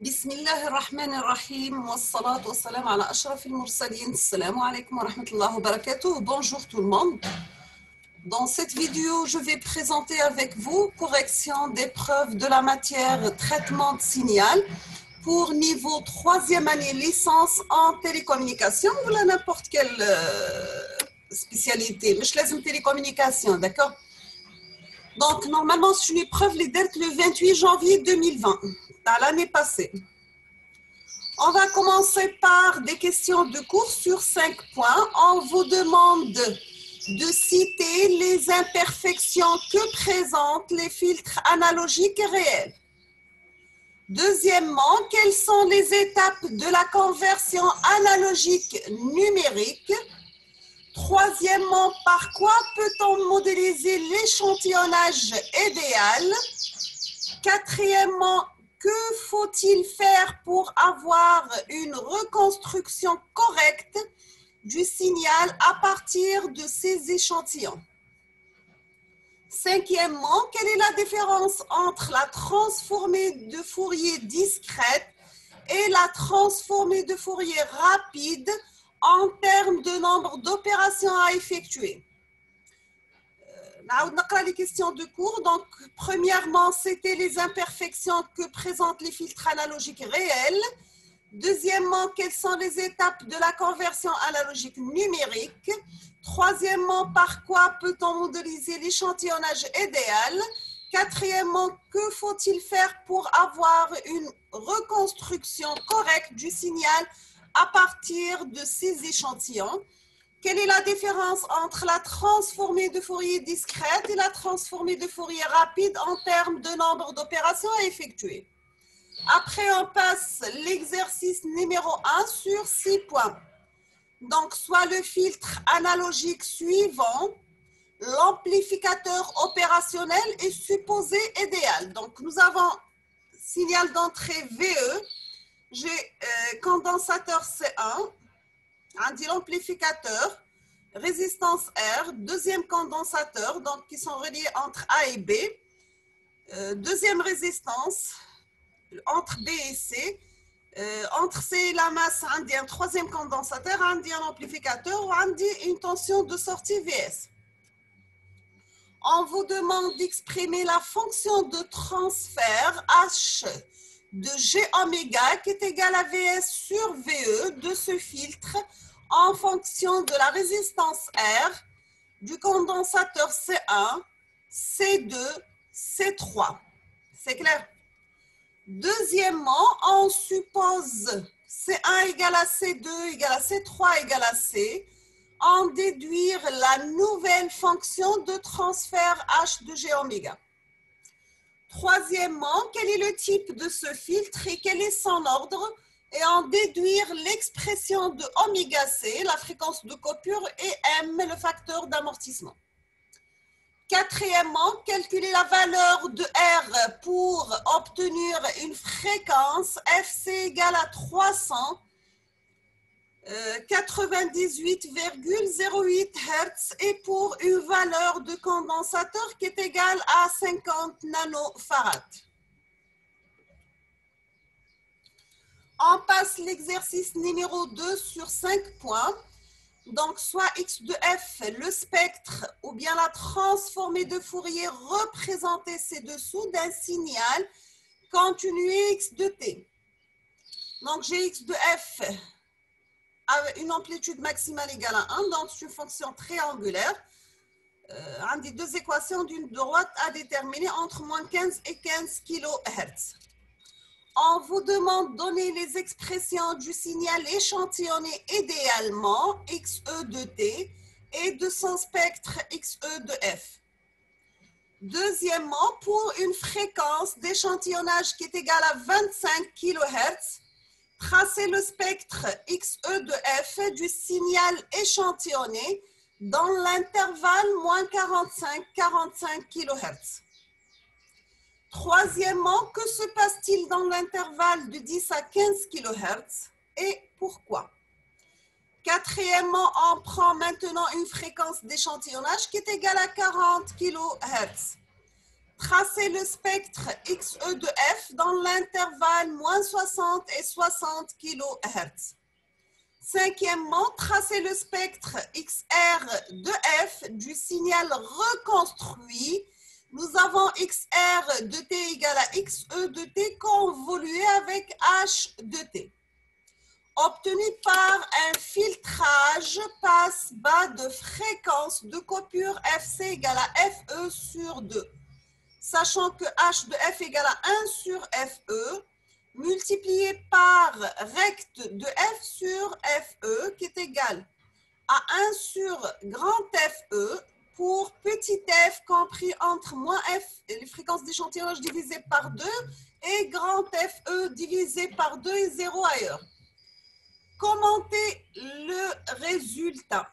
بسم الله الرحمن الرحيم والصلاة والسلام على أشرف المرسلين. السلام عليكم ورحمة الله وبركاته. Bonjour tout le monde. Dans cette vidéo, je vais présenter avec vous correction d'épreuves de la matière traitement de signal pour niveau 3e année licence en télécommunication ou n'importe quelle spécialité. مش لازم télécommunication, d'accord? Donc, normalement, c'est une épreuve les dates le 28 janvier 2020, à l'année passée. On va commencer par des questions de cours sur 5 points. On vous demande de citer les imperfections que présentent les filtres analogiques et réels. Deuxièmement, quelles sont les étapes de la conversion analogique numérique? Troisièmement, par quoi peut-on modéliser l'échantillonnage idéal? Quatrièmement, que faut-il faire pour avoir une reconstruction correcte du signal à partir de ces échantillons? Cinquièmement, quelle est la différence entre la transformée de Fourier discrète et la transformée de Fourier rapide en termes de nombre d'opérations à effectuer? On a les questions de cours. Donc, premièrement, c'était les imperfections que présentent les filtres analogiques réels. Deuxièmement, quelles sont les étapes de la conversion analogique numérique? Troisièmement, par quoi peut-on modéliser l'échantillonnage idéal? Quatrièmement, que faut-il faire pour avoir une reconstruction correcte du signal à partir de ces échantillons? Quelle est la différence entre la transformée de Fourier discrète et la transformée de Fourier rapide en termes de nombre d'opérations à effectuer? Après, on passe l'exercice numéro 1 sur 6 points. Donc, soit le filtre analogique suivant, l'amplificateur opérationnel est supposé idéal. Donc, nous avons signal d'entrée VE, j'ai condensateur C1, on dit l'amplificateur, résistance R, deuxième condensateur, donc qui sont reliés entre A et B, deuxième résistance entre B et C, entre C et la masse, on dit un troisième condensateur, on dit un amplificateur, on dit une tension de sortie VS. On vous demande d'exprimer la fonction de transfert H de G oméga qui est égale à VS sur VE de ce filtre en fonction de la résistance R, du condensateur C1, C2, C3. C'est clair? Deuxièmement, on suppose C1 égale à C2 égale à C3 égale à C, en déduire la nouvelle fonction de transfert H de G oméga. Troisièmement, quel est le type de ce filtre et quel est son ordre? Et en déduire l'expression de oméga C, la fréquence de coupure, et M, le facteur d'amortissement. Quatrièmement, calculer la valeur de R pour obtenir une fréquence FC égale à 398,08 Hz et pour une valeur de condensateur qui est égale à 50 nanofarad. On passe l'exercice numéro 2 sur 5 points. Donc, soit X de F, le spectre, ou bien la transformée de Fourier représentée ci-dessous d'un signal continué X de T. Donc, j'ai X de F avec une amplitude maximale égale à 1, donc c'est une fonction triangulaire. Un des deux équations d'une droite à déterminer entre moins 15 et 15 kHz. On vous demande de donner les expressions du signal échantillonné idéalement, XE de T, et de son spectre XE de F. Deuxièmement, pour une fréquence d'échantillonnage qui est égale à 25 kHz, tracez le spectre XE de F du signal échantillonné dans l'intervalle moins 45-45 kHz. Troisièmement, que se passe-t-il dans l'intervalle de 10 à 15 kHz et pourquoi? Quatrièmement, on prend maintenant une fréquence d'échantillonnage qui est égale à 40 kHz. Tracez le spectre XE de F dans l'intervalle moins 60 et 60 kHz. Cinquièmement, tracez le spectre XR de F du signal reconstruit. Nous avons XR de T égale à XE de T convolué avec H de T. Obtenu par un filtrage passe-bas de fréquence de coupure FC égale à FE sur 2. Sachant que H de F égale à 1 sur FE, multiplié par recte de F sur FE, qui est égal à 1 sur grand FE, pour petit f compris entre moins f, les fréquences d'échantillonnage divisées par 2, et grand FE divisé par 2 et 0 ailleurs. Commentez le résultat.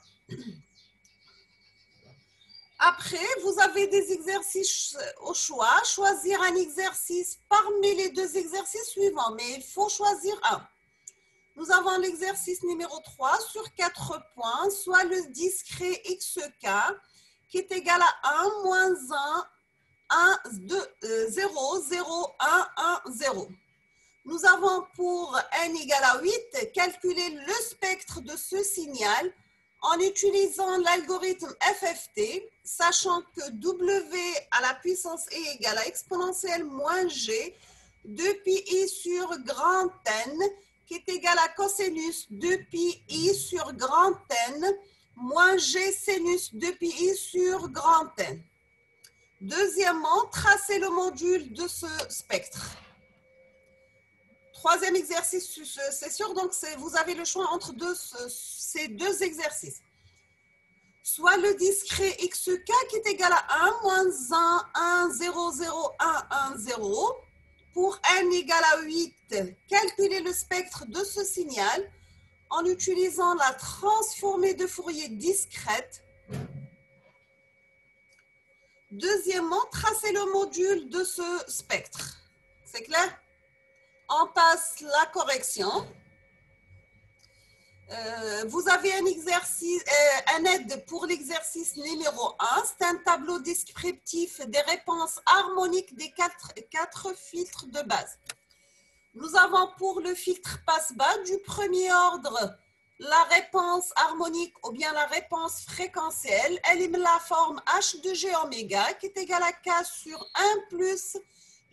Après, vous avez des exercices au choix. Choisir un exercice parmi les deux exercices suivants, mais il faut choisir un. Nous avons l'exercice numéro 3 sur 4 points, soit le discret XK, qui est égal à 1, moins 1, 1, 2, 0, 0, 1, 1, 0. Nous avons pour n égale à 8 calculé le spectre de ce signal en utilisant l'algorithme FFT, sachant que W à la puissance E égale à exponentielle moins G de pi i sur grand N, qui est égal à cosinus de pi i sur grand N, moins G sinus de pi i sur grand N. Deuxièmement, tracez le module de ce spectre. Troisième exercice, c'est sûr, donc vous avez le choix entre ces deux exercices. Soit le discret XK qui est égal à 1, moins 1, 1, 0, 0, 1, 1, 0. Pour n égale à 8, calculez le spectre de ce signal en utilisant la transformée de Fourier discrète. Deuxièmement, tracez le module de ce spectre. C'est clair? On passe la correction. Vous avez un exercice, un aide pour l'exercice numéro 1. C'est un tableau descriptif des réponses harmoniques des quatre filtres de base. Nous avons pour le filtre passe-bas du premier ordre la réponse harmonique ou bien la réponse fréquentielle. Elle est la forme H de G oméga qui est égale à K sur 1 plus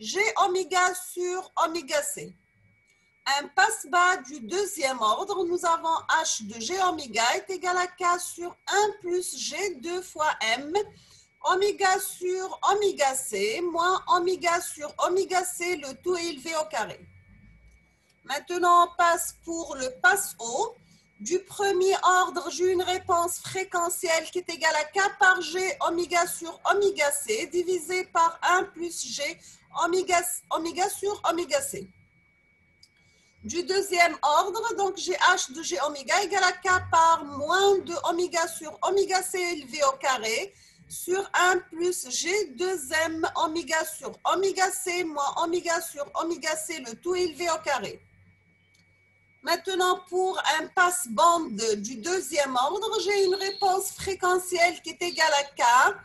G oméga sur oméga C. Un passe-bas du deuxième ordre, nous avons H de G oméga est égal à K sur 1 plus G 2 fois M, oméga sur oméga C, moins oméga sur oméga C, le tout élevé au carré. Maintenant, on passe pour le passe-haut. Du premier ordre, j'ai une réponse fréquentielle qui est égale à K par G oméga sur oméga C, divisé par 1 plus G oméga sur oméga C. Du deuxième ordre, donc j'ai H de G oméga égale à K par moins de oméga sur oméga C élevé au carré sur 1 plus G 2M oméga sur oméga C moins oméga sur oméga C, le tout élevé au carré. Maintenant, pour un passe-bande du deuxième ordre, j'ai une réponse fréquentielle qui est égale à K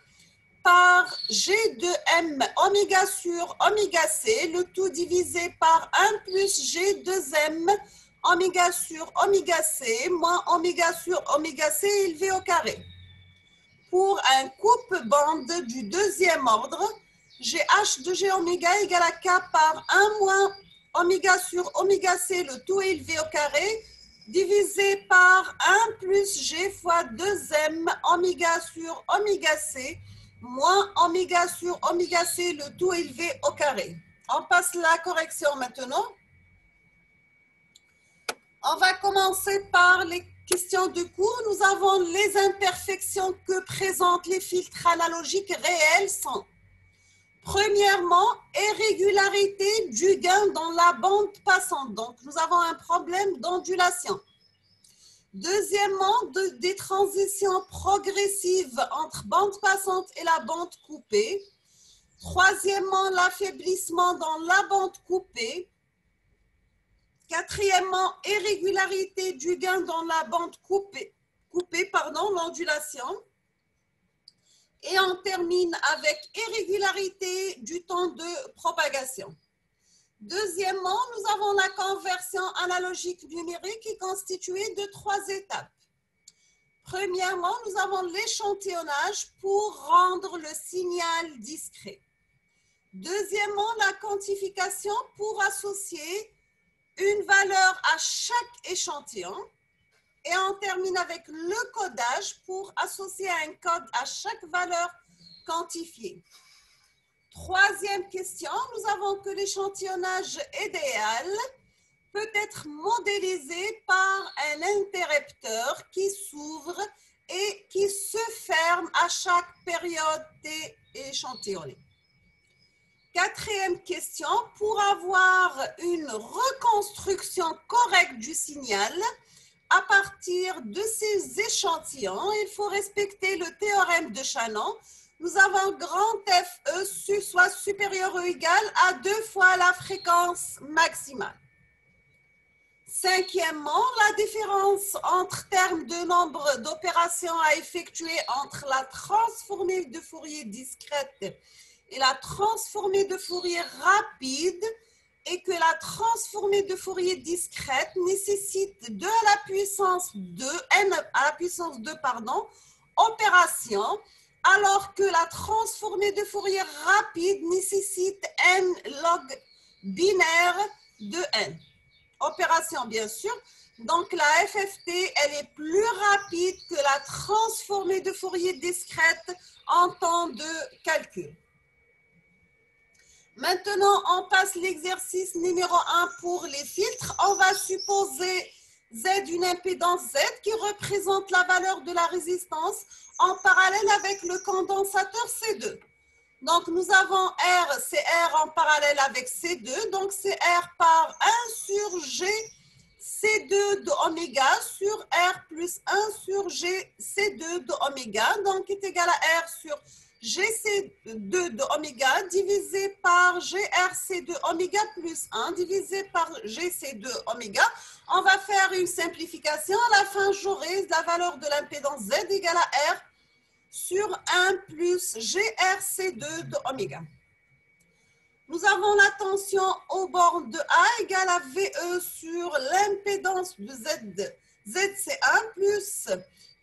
par G de M oméga sur oméga C, le tout divisé par 1 plus G 2M oméga sur oméga C, moins oméga sur oméga C élevé au carré. Pour un coupe-bande du deuxième ordre, j'ai H de G oméga égale à K par 1 moins oméga sur oméga C, le tout élevé au carré, divisé par 1 plus G fois 2M oméga sur oméga C, moins oméga sur oméga C, le tout élevé au carré. On passe la correction maintenant. On va commencer par les questions de cours. Nous avons les imperfections que présentent les filtres analogiques réels sont: premièrement, irrégularité du gain dans la bande passante. Donc, nous avons un problème d'ondulation. Deuxièmement, des transitions progressives entre bande passante et la bande coupée. Troisièmement, l'affaiblissement dans la bande coupée. Quatrièmement, irrégularité du gain dans la bande coupée, l'ondulation. Et on termine avec irrégularité du temps de propagation. Deuxièmement, nous avons la conversion analogique numérique qui est constituée de 3 étapes. Premièrement, nous avons l'échantillonnage pour rendre le signal discret. Deuxièmement, la quantification pour associer une valeur à chaque échantillon. Et on termine avec le codage pour associer un code à chaque valeur quantifiée. Troisième question, nous avons que l'échantillonnage idéal peut être modélisé par un interrupteur qui s'ouvre et qui se ferme à chaque période échantillonnée. Quatrième question, pour avoir une reconstruction correcte du signal, à partir de ces échantillons, il faut respecter le théorème de Shannon. Nous avons grand FE soit supérieur ou égal à 2 fois la fréquence maximale. Cinquièmement, la différence entre termes de nombre d'opérations à effectuer entre la transformée de Fourier discrète et la transformée de Fourier rapide et que la transformée de Fourier discrète nécessite 2 à la puissance 2, n à la puissance 2, opérations, alors que la transformée de Fourier rapide nécessite n log binaire de n. Opération, bien sûr. Donc, la FFT, elle est plus rapide que la transformée de Fourier discrète en temps de calcul. Maintenant, on passe l'exercice numéro 1 pour les filtres. On va supposer Z une impédance Z qui représente la valeur de la résistance en parallèle avec le condensateur C2. Donc, nous avons R, c'est R en parallèle avec C2. Donc, c'est R par 1 sur G C2 de oméga sur R plus 1 sur G C2 de oméga. Donc, est égal à R sur GC2 de oméga divisé par GRC2 oméga plus 1 divisé par GC2 oméga. On va faire une simplification. À la fin, j'aurai la valeur de l'impédance Z égale à R sur 1 plus GRC2 de oméga. Nous avons la tension aux bornes de A égale à VE sur l'impédance de Z, ZC1 plus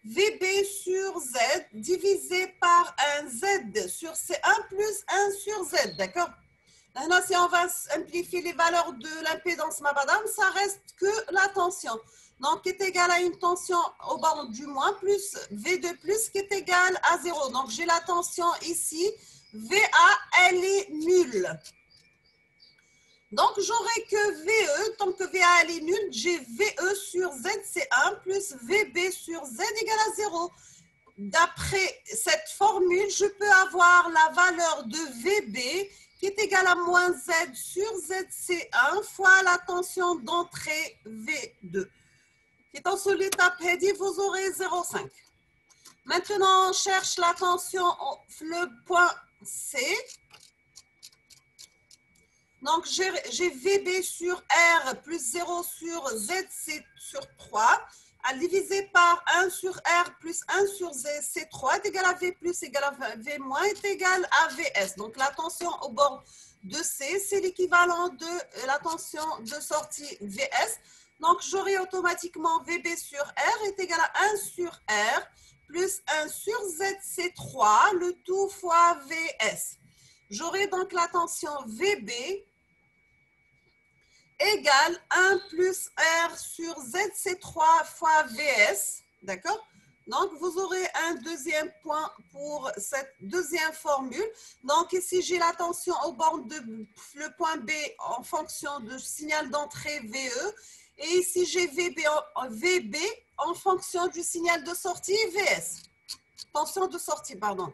VB sur Z divisé par un Z sur C1 plus 1 sur Z, d'accord? Maintenant, si on va simplifier les valeurs de l'impédance, ma madame, ça reste que la tension. Donc, qui est égal à une tension aux bornes du moins plus V2 plus qui est égal à 0. Donc, j'ai la tension ici. VA, elle est nulle. Donc, j'aurai que VE, tant que VA, elle est nulle, j'ai VE sur ZC1 plus VB sur Z égale à 0. D'après cette formule, je peux avoir la valeur de VB qui est égale à moins Z sur ZC1 fois la tension d'entrée V2. Étant sur l'étape heady, vous aurez 0,5. Maintenant, on cherche la tension, le point C. Donc, j'ai VB sur R plus 0 sur ZC sur 3 à diviser par 1 sur R plus 1 sur ZC3 est égal à V plus égal à V moins est égal à VS. Donc, la tension au bord de C, c'est l'équivalent de la tension de sortie VS. Donc, j'aurai automatiquement VB sur R est égal à 1 sur R plus 1 sur ZC3, le tout fois VS. J'aurai donc la tension VB égale 1 plus R sur ZC3 fois VS, d'accord? Donc, vous aurez un deuxième point pour cette deuxième formule. Donc, ici, j'ai la tension aux bornes de le point B en fonction du signal d'entrée VE. Et ici, j'ai VB en fonction du signal de sortie VS. Tension de sortie, pardon.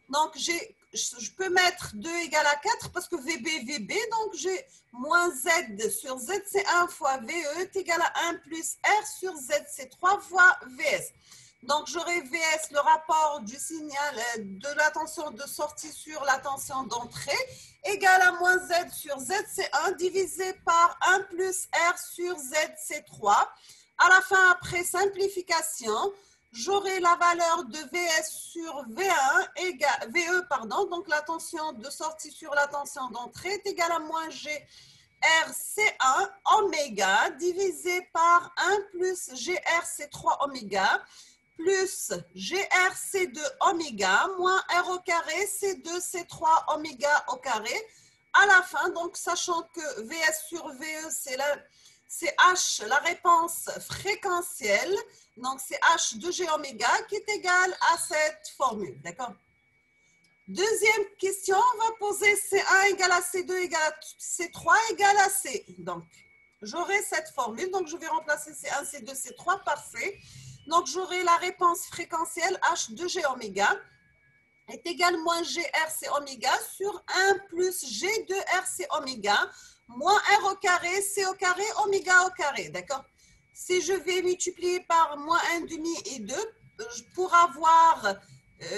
Donc, je peux mettre 2 égale à 4 parce que VB, donc j'ai moins Z sur ZC1 fois VE est égal à 1 plus R sur ZC3 fois VS. Donc, j'aurai VS, le rapport du signal de la tension de sortie sur la tension d'entrée, égal à moins Z sur ZC1 divisé par 1 plus R sur ZC3. À la fin, après simplification, j'aurai la valeur de Vs sur V1 égale, VE, pardon, donc la tension de sortie sur la tension d'entrée est égale à moins GRC1 oméga divisé par 1 plus GRC3 oméga plus GRC2 oméga moins R au carré C2C3 oméga au carré. À la fin, donc sachant que Vs sur VE, c'est H, la réponse fréquentielle, donc c'est H de G oméga qui est égal à cette formule, d'accord? Deuxième question, on va poser C1 égale à C2 égale à C3 égale à C. Donc, j'aurai cette formule, donc je vais remplacer C1, C2, C3 par C. Donc, j'aurai la réponse fréquentielle H de G oméga est égal moins GRC oméga sur 1 plus G de RC oméga moins R au carré, C au carré, oméga au carré, d'accord? Si je vais multiplier par moins 1,5 et 2, pour avoir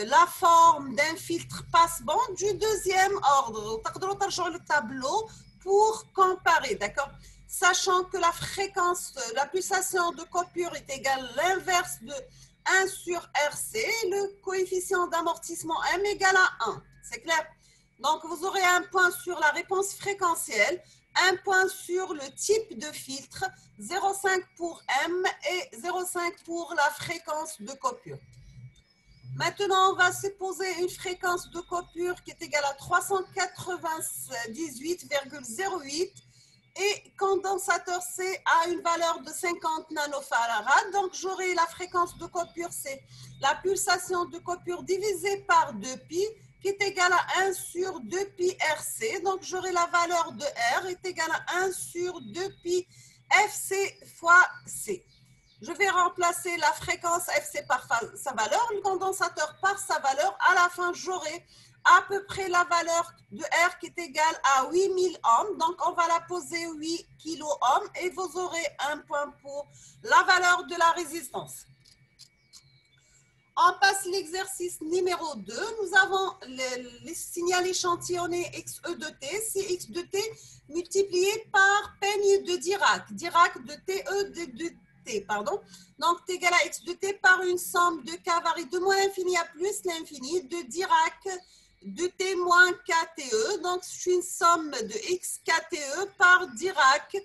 la forme d'un filtre passe-bande du deuxième ordre. Le tableau pour comparer, d'accord? Sachant que la fréquence, la pulsation de coupure est égale à l'inverse de 1 sur RC, le coefficient d'amortissement M égale à 1. C'est clair? Donc, vous aurez un point sur la réponse fréquentielle, un point sur le type de filtre, 0,5 pour M et 0,5 pour la fréquence de coupure. Maintenant, on va se poser une fréquence de coupure qui est égale à 398,08 et condensateur C a une valeur de 50 nanofarads. Donc, j'aurai la fréquence de coupure, c'est la pulsation de coupure divisée par 2pi qui est égale à 1 sur 2pi RC. Donc, j'aurai la valeur de R est égale à 1 sur 2pi FC fois C. Je vais remplacer la fréquence FC par sa valeur, le condensateur par sa valeur. À la fin, j'aurai à peu près la valeur de R qui est égale à 8000 ohms. Donc, on va la poser 8 kilo-ohms et vous aurez un point pour la valeur de la résistance. On passe l'exercice numéro 2. Nous avons le signal échantillonné XE de T. C'est X de T multiplié par peigne de Dirac. Dirac de TE de T, pardon. Donc, T égale à X de T par une somme de K varie de moins l'infini à plus l'infini de Dirac de T moins KTE. Donc, c'est une somme de X KTE par Dirac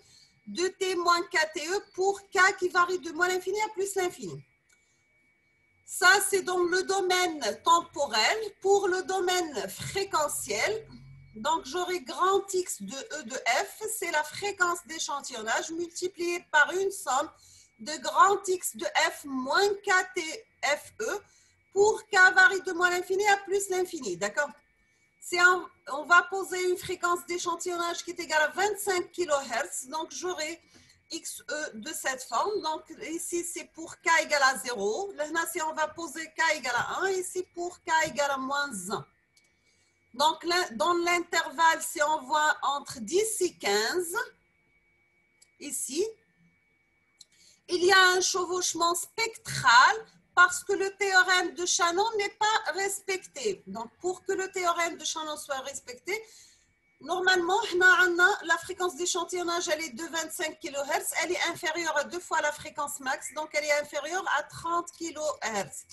de T moins KTE pour K qui varie de moins l'infini à plus l'infini. Ça, c'est donc le domaine temporel. Pour le domaine fréquentiel, donc j'aurai grand X de E de F, c'est la fréquence d'échantillonnage multipliée par une somme de grand X de F moins KTFE pour K varie de moins l'infini à plus l'infini, d'accord? On va poser une fréquence d'échantillonnage qui est égale à 25 kHz, donc j'aurai XE de cette forme. Donc ici, c'est pour K égale à 0. Là, si on va poser K égale à 1, ici pour K égale à moins 1. Donc, dans l'intervalle, si on voit entre 10 et 15, ici, il y a un chevauchement spectral parce que le théorème de Shannon n'est pas respecté. Donc, pour que le théorème de Shannon soit respecté, normalement, la fréquence d'échantillonnage, elle est de 25 kHz. Elle est inférieure à 2 fois la fréquence max, donc elle est inférieure à 30 kHz.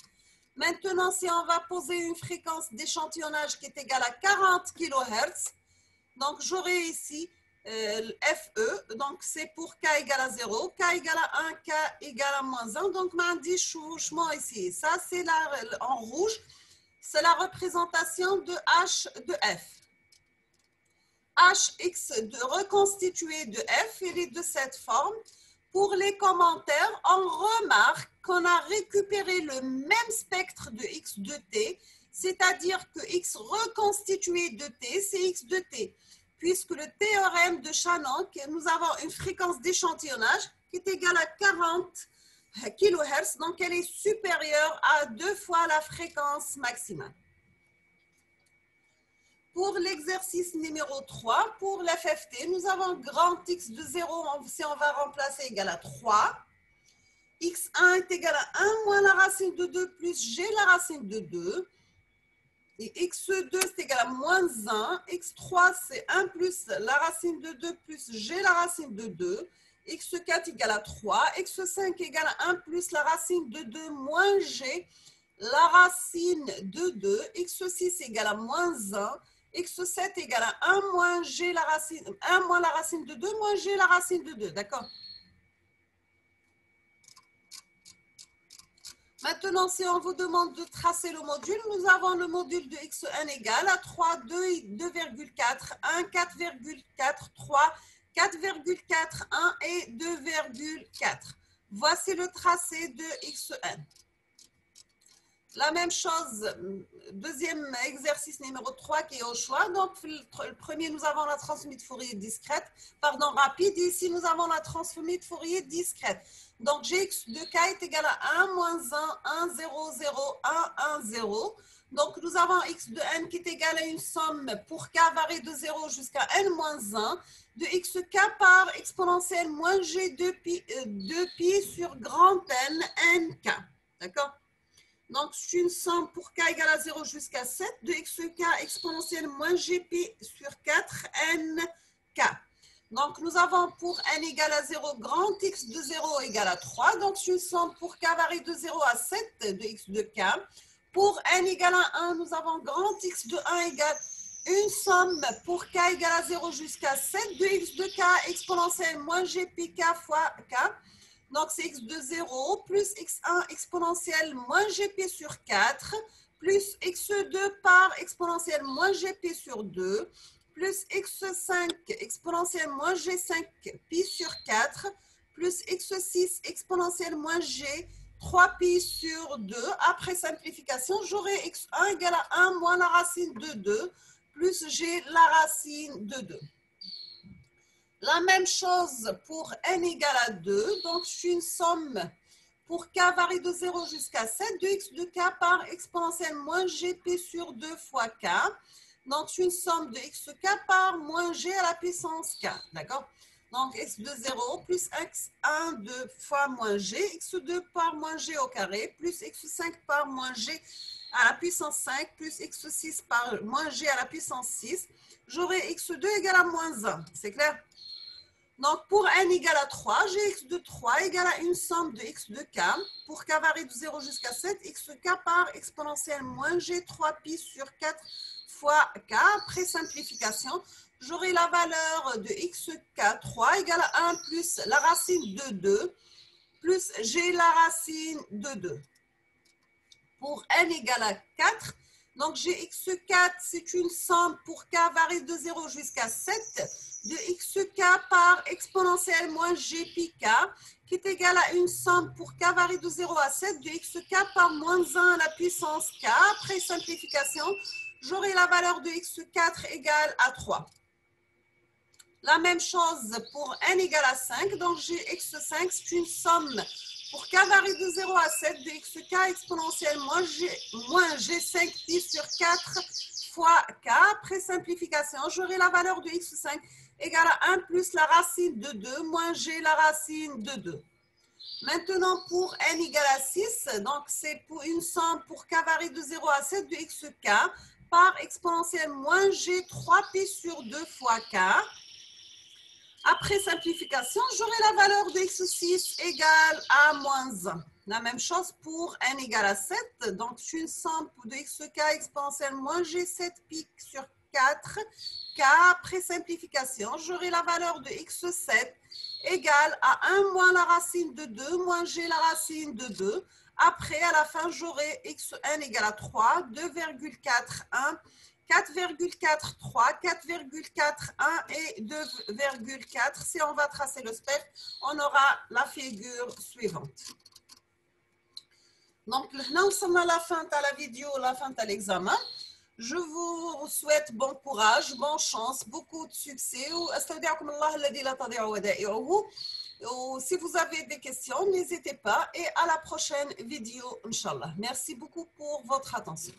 Maintenant, si on va poser une fréquence d'échantillonnage qui est égale à 40 kHz, donc j'aurai ici FE, donc c'est pour K égale à 0, K égale à 1, K égale à moins 1, donc m'a dit chevauchement ici. Ça, c'est en rouge, c'est la représentation de H de F. Hx reconstitué de F, il est de cette forme. Pour les commentaires, on remarque qu'on a récupéré le même spectre de X de T, c'est-à-dire que X reconstitué de T, c'est X de T. Puisque le théorème de Shannon, nous avons une fréquence d'échantillonnage qui est égale à 40 kHz, donc elle est supérieure à 2 fois la fréquence maximale. Pour l'exercice numéro 3, pour l'FFT, nous avons grand X de 0, si on va remplacer, égal à 3. X1 est égal à 1 moins la racine de 2 plus G la racine de 2. Et X2, c'est égal à moins 1. X3, c'est 1 plus la racine de 2 plus G la racine de 2. x4 égale à 3, x5 égale à 1 plus la racine de 2 moins g, la racine de 2, x6 égale à moins 1, x7 égale à 1 moins g la racine, 1 moins la racine de 2 moins g la racine de 2, d'accord? Maintenant, si on vous demande de tracer le module, nous avons le module de x1 égale à 3, 2, 2,4, 1, 4,4, 3, 4,4, 1 et 2,4. Voici le tracé de x1. La même chose, deuxième exercice numéro 3 qui est au choix. Donc, le premier, nous avons la transformée de Fourier discrète, rapide. Et ici, nous avons la transformée de Fourier discrète. Donc, gx de k est égal à 1, moins 1, 1, 0, 0, 1, 1, 0. Donc, nous avons x de n qui est égal à une somme pour k varie de 0 jusqu'à n moins 1 de xk par exponentielle moins g 2pi sur grand N, nk. D'accord? Donc, c'est une somme pour k égale à 0 jusqu'à 7 de xk exponentielle moins gp sur 4 nk. Donc, nous avons pour n égale à 0, grand x de 0 égale à 3. Donc, c'est une somme pour k varie de 0 à 7 de x de k. Pour n égale à 1, nous avons grand x de 1 égale une somme pour k égale à 0 jusqu'à 7 de x de k exponentielle moins gpk fois k. Donc, c'est x de 0 plus x1 exponentielle moins gp sur 4 plus x2 par exponentielle moins gp sur 2 plus x5 exponentielle moins g5 pi sur 4 plus x6 exponentielle moins g 3 pi sur 2. Après simplification, j'aurai x1 égale à 1 moins la racine de 2 plus g la racine de 2. La même chose pour n égale à 2. Donc, je suis une somme pour k varie de 0 jusqu'à 7 de x de k par exponentielle moins gp sur 2 fois k. Donc, c'est une somme de xk par moins g à la puissance k. D'accord? Donc, x de 0 plus x1 de fois moins g, x2 par moins g au carré, plus x5 par moins g à la puissance 5, plus x6 par moins g à la puissance 6. J'aurai x2 égale à moins 1. C'est clair? Donc, pour n égale à 3, j'ai x de 3 égale à une somme de x de k. Pour k varie de 0 jusqu'à 7, xk par exponentielle moins g 3 pi sur 4 fois k. Après simplification, j'aurai la valeur de xk 3 égale à 1 plus la racine de 2 plus g la racine de 2. Pour n égale à 4, donc j'ai x4, c'est une somme pour k varie de 0 jusqu'à 7 de xk par exponentielle moins g pi k, qui est égal à une somme pour k varie de 0 à 7 de xk par moins 1 à la puissance k. Après simplification, j'aurai la valeur de x4 égale à 3. La même chose pour n égale à 5, donc j'ai x5, c'est une somme pour k varie de 0 à 7 de xk exponentielle moins g5 pi sur 4 fois k. Après simplification, j'aurai la valeur de x5 égale à 1 plus la racine de 2 moins g la racine de 2. Maintenant, pour n égale à 6, donc c'est pour une somme pour k varie de 0 à 7 de xk par exponentielle moins g 3 pi sur 2 fois k. Après simplification, j'aurai la valeur de x6 égale à moins 1. La même chose pour n égale à 7. Donc, c'est une somme de xk exponentielle moins g7 pi sur 4 k. Après simplification, j'aurai la valeur de x7 égale à 1 moins la racine de 2 moins g la racine de 2. Après, à la fin, j'aurai xn égale à 3, 2,41. 4,43, 4,41 et 2,4. Si on va tracer le spectre, on aura la figure suivante. Donc, nous sommes à la fin de la vidéo, la fin de l'examen. Je vous souhaite bon courage, bonne chance, beaucoup de succès. Si vous avez des questions, n'hésitez pas. Et à la prochaine vidéo, Inch'Allah. Merci beaucoup pour votre attention.